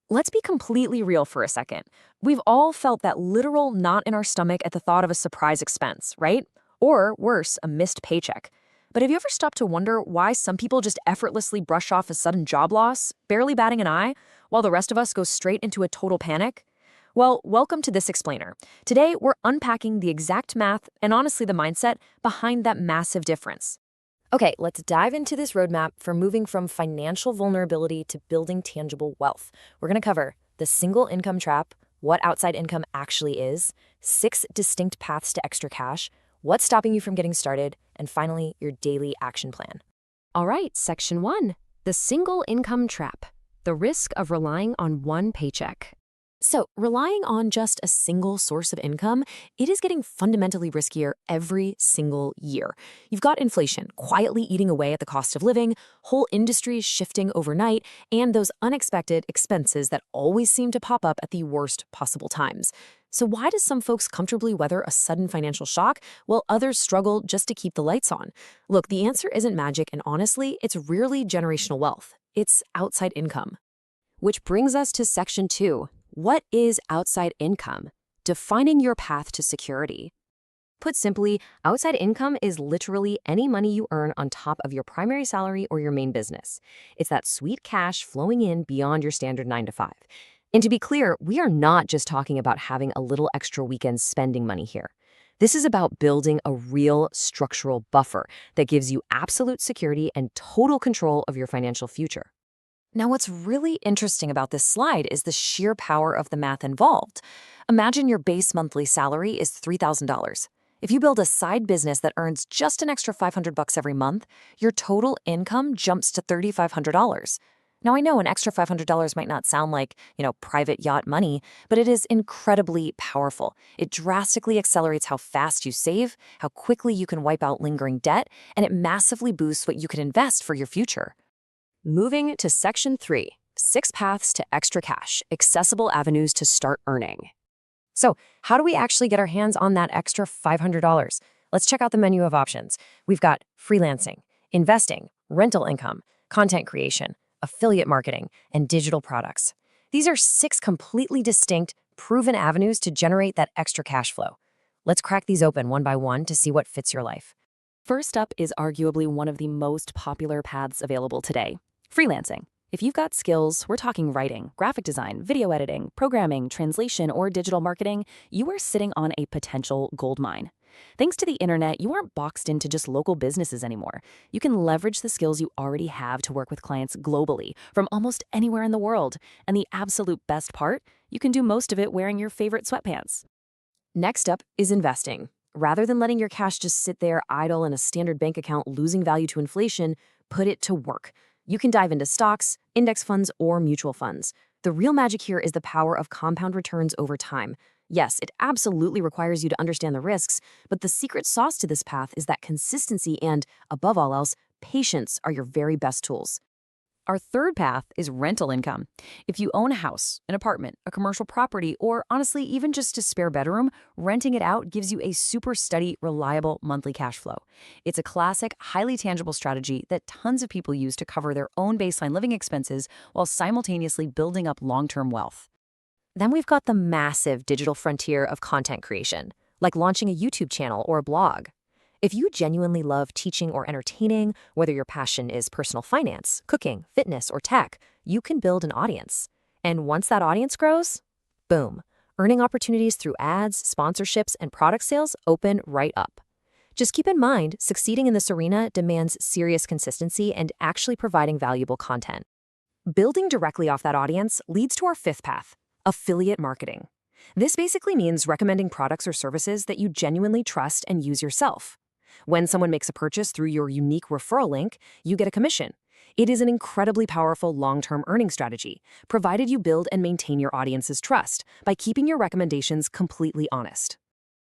Let's be completely real for a second. We've all felt that literal knot in our stomach at the thought of a surprise expense, right? Or worse, a missed paycheck. But have you ever stopped to wonder why some people just effortlessly brush off a sudden job loss, barely batting an eye, while the rest of us go straight into a total panic? Well, welcome to This Explainer. Today, we're unpacking the exact math and honestly the mindset behind that massive difference. Okay, let's dive into this roadmap for moving from financial vulnerability to building tangible wealth. We're going to cover the single income trap, what outside income actually is, 6 distinct paths to extra cash, what's stopping you from getting started, and finally, your daily action plan. All right, section 1, the single income trap, the risk of relying on one paycheck. So, relying on just a single source of income, it is getting fundamentally riskier every single year. You've got inflation quietly eating away at the cost of living, whole industries shifting overnight, and those unexpected expenses that always seem to pop up at the worst possible times. So why do some folks comfortably weather a sudden financial shock while others struggle just to keep the lights on? Look, the answer isn't magic, and honestly, it's rarely generational wealth. It's outside income. Which brings us to section 2. What is outside income? Defining your path to security. Put simply, outside income is literally any money you earn on top of your primary salary or your main business. It's that sweet cash flowing in beyond your standard 9 to 5. And to be clear, we are not just talking about having a little extra weekend spending money here. This is about building a real structural buffer that gives you absolute security and total control of your financial future. Now, what's really interesting about this slide is the sheer power of the math involved. Imagine your base monthly salary is $3,000. If you build a side business that earns just an extra $500 every month, your total income jumps to $3,500. Now, I know an extra $500 might not sound like, private yacht money, but it is incredibly powerful. It drastically accelerates how fast you save, how quickly you can wipe out lingering debt, and it massively boosts what you can invest for your future. Moving to section 3, 6 paths to extra cash, accessible avenues to start earning. So, how do we actually get our hands on that extra $500? Let's check out the menu of options. We've got freelancing, investing, rental income, content creation, affiliate marketing, and digital products. These are 6 completely distinct, proven avenues to generate that extra cash flow. Let's crack these open one by one to see what fits your life. First up is arguably one of the most popular paths available today. Freelancing. If you've got skills, we're talking writing, graphic design, video editing, programming, translation, or digital marketing, you are sitting on a potential goldmine. Thanks to the internet, you aren't boxed into just local businesses anymore. You can leverage the skills you already have to work with clients globally, from almost anywhere in the world. And the absolute best part, you can do most of it wearing your favorite sweatpants. Next up is investing. Rather than letting your cash just sit there idle in a standard bank account losing value to inflation, put it to work. You can dive into stocks, index funds, or mutual funds. The real magic here is the power of compound returns over time. Yes, it absolutely requires you to understand the risks, but the secret sauce to this path is that consistency and, above all else, patience are your very best tools. Our third path is rental income. If you own a house, an apartment, a commercial property, or honestly, even just a spare bedroom, renting it out gives you a super steady, reliable monthly cash flow. It's a classic, highly tangible strategy that tons of people use to cover their own baseline living expenses while simultaneously building up long-term wealth. Then we've got the massive digital frontier of content creation, like launching a YouTube channel or a blog. If you genuinely love teaching or entertaining, whether your passion is personal finance, cooking, fitness, or tech, you can build an audience. And once that audience grows, boom, earning opportunities through ads, sponsorships, and product sales open right up. Just keep in mind, succeeding in this arena demands serious consistency and actually providing valuable content. Building directly off that audience leads to our 5th path, affiliate marketing. This basically means recommending products or services that you genuinely trust and use yourself. When someone makes a purchase through your unique referral link, you get a commission. It is an incredibly powerful long-term earning strategy, provided you build and maintain your audience's trust by keeping your recommendations completely honest.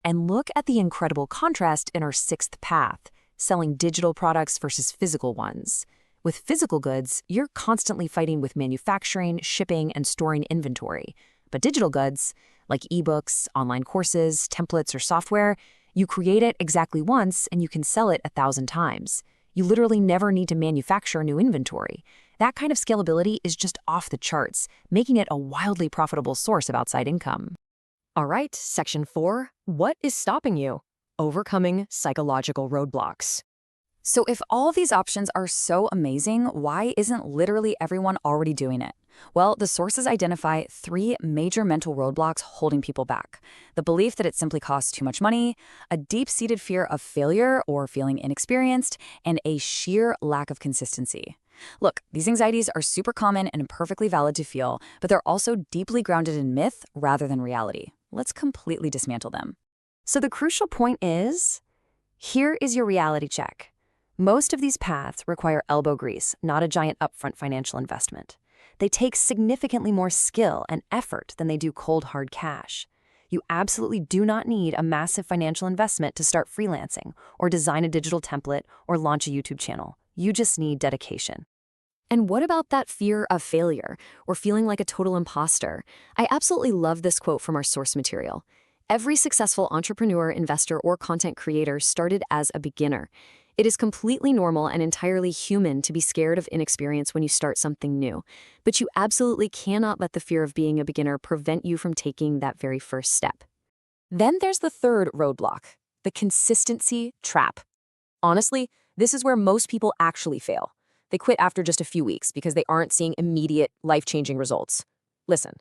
And look at the incredible contrast in our 6th path, selling digital products versus physical ones. With physical goods, you're constantly fighting with manufacturing, shipping, and storing inventory. But digital goods, like ebooks, online courses, templates, or software, you create it exactly once and you can sell it 1,000 times. You literally never need to manufacture new inventory. That kind of scalability is just off the charts, making it a wildly profitable source of outside income. All right, section 4, what is stopping you? Overcoming psychological roadblocks. So if all of these options are so amazing, why isn't literally everyone already doing it? Well, the sources identify 3 major mental roadblocks holding people back. The belief that it simply costs too much money, a deep-seated fear of failure or feeling inexperienced, and a sheer lack of consistency. Look, these anxieties are super common and perfectly valid to feel, but they're also deeply grounded in myth rather than reality. Let's completely dismantle them. So the crucial point is, here is your reality check. Most of these paths require elbow grease, not a giant upfront financial investment. They take significantly more skill and effort than they do cold, hard cash. You absolutely do not need a massive financial investment to start freelancing, or design a digital template, or launch a YouTube channel. You just need dedication. And what about that fear of failure, or feeling like a total imposter? I absolutely love this quote from our source material. Every successful entrepreneur, investor, or content creator started as a beginner. It is completely normal and entirely human to be scared of inexperience when you start something new, but you absolutely cannot let the fear of being a beginner prevent you from taking that very first step. Then there's the third roadblock, the consistency trap. Honestly, this is where most people actually fail. They quit after just a few weeks because they aren't seeing immediate, life-changing results. Listen,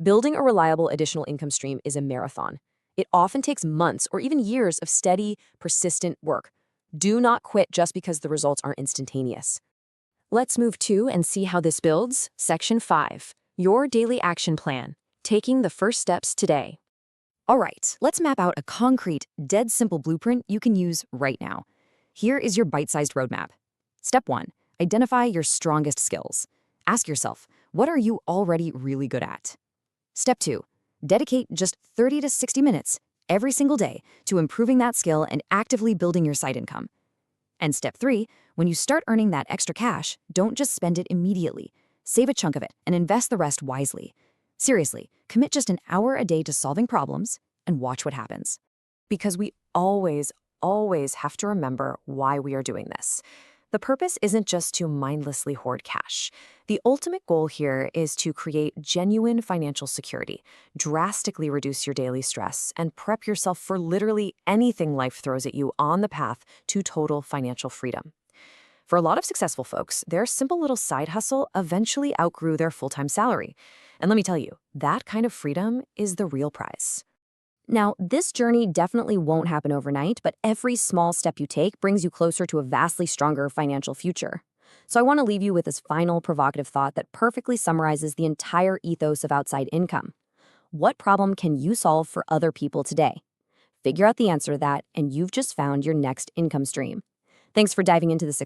building a reliable additional income stream is a marathon. It often takes months or even years of steady, persistent work. Do not quit just because the results aren't instantaneous. Let's move to and see how this builds. Section 5, your daily action plan, taking the first steps today. All right, let's map out a concrete, dead simple blueprint you can use right now. Here is your bite-sized roadmap. Step 1, identify your strongest skills. Ask yourself, what are you already really good at? Step 2, dedicate just 30 to 60 minutes every single day to improving that skill and actively building your side income. And step 3, when you start earning that extra cash, don't just spend it immediately. Save a chunk of it and invest the rest wisely. Seriously, commit just an hour a day to solving problems and watch what happens. Because we always have to remember why we are doing this. The purpose isn't just to mindlessly hoard cash. The ultimate goal here is to create genuine financial security, drastically reduce your daily stress, and prep yourself for literally anything life throws at you on the path to total financial freedom. For a lot of successful folks, their simple little side hustle eventually outgrew their full-time salary. And let me tell you, that kind of freedom is the real prize. Now, this journey definitely won't happen overnight, but every small step you take brings you closer to a vastly stronger financial future. So I want to leave you with this final provocative thought that perfectly summarizes the entire ethos of outside income. What problem can you solve for other people today? Figure out the answer to that, and you've just found your next income stream. Thanks for diving into this